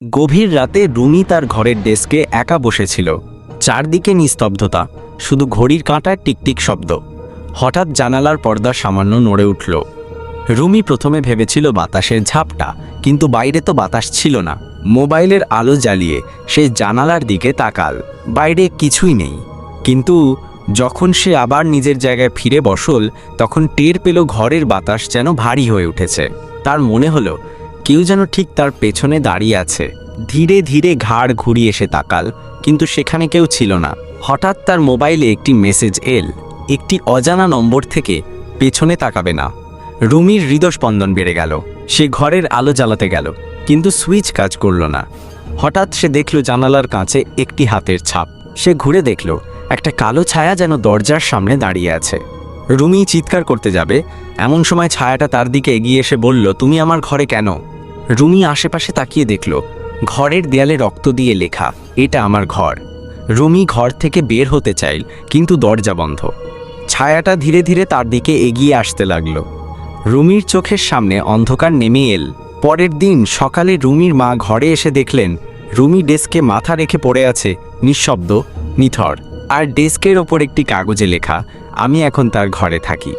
গভীর রাতে রুমি তার ঘরের ডেস্কে একা বসেছিল। চারদিকে নিস্তব্ধতা, শুধু ঘড়ির কাঁটার টিকটিক শব্দ। হঠাৎ জানালার পর্দা সামান্য নড়ে উঠল। রুমি প্রথমে ভেবেছিল বাতাসের ঝাপটা, কিন্তু বাইরে তো বাতাস ছিল না। মোবাইলের আলো জ্বালিয়ে সে জানালার দিকে তাকাল। বাইরে কিছুই নেই। কিন্তু যখন সে আবার নিজের জায়গায় ফিরে বসল, তখন টের পেল ঘরের বাতাস যেন ভারী হয়ে উঠেছে। তার মনে হলো কেউ যেন ঠিক তার পেছনে দাঁড়িয়ে আছে। ধীরে ধীরে ঘাড় ঘুরিয়ে এসে তাকাল, কিন্তু সেখানে কেউ ছিল না। হঠাৎ তার মোবাইলে একটি মেসেজ এল, একটি অজানা নম্বর থেকে, পেছনে তাকাবে না। রুমির হৃদস্পন্দন বেড়ে গেল। সে ঘরের আলো জ্বালাতে গেল, কিন্তু সুইচ কাজ করল না। হঠাৎ সে দেখল জানালার কাছে একটি হাতের ছাপ। সে ঘুরে দেখল একটা কালো ছায়া যেন দরজার সামনে দাঁড়িয়ে আছে। রুমি চিৎকার করতে যাবে, এমন সময় ছায়াটা তার দিকে এগিয়ে এসে বলল, তুমি আমার ঘরে কেন? রুমি আশেপাশে তাকিয়ে দেখল ঘরের দেয়ালে রক্ত দিয়ে লেখা, এটা আমার ঘর। রুমি ঘর থেকে বের হতে চাইল, কিন্তু দরজা বন্ধ। ছায়াটা ধীরে ধীরে তার দিকে এগিয়ে আসতে লাগল। রুমির চোখের সামনে অন্ধকার নেমে এল। পরের দিন সকালে রুমির মা ঘরে এসে দেখলেন রুমি ডেস্কে মাথা রেখে পড়ে আছে, নিঃশব্দ, নিথর। আর ডেস্কের ওপর একটি কাগজে লেখা, আমি এখন তার ঘরে থাকি।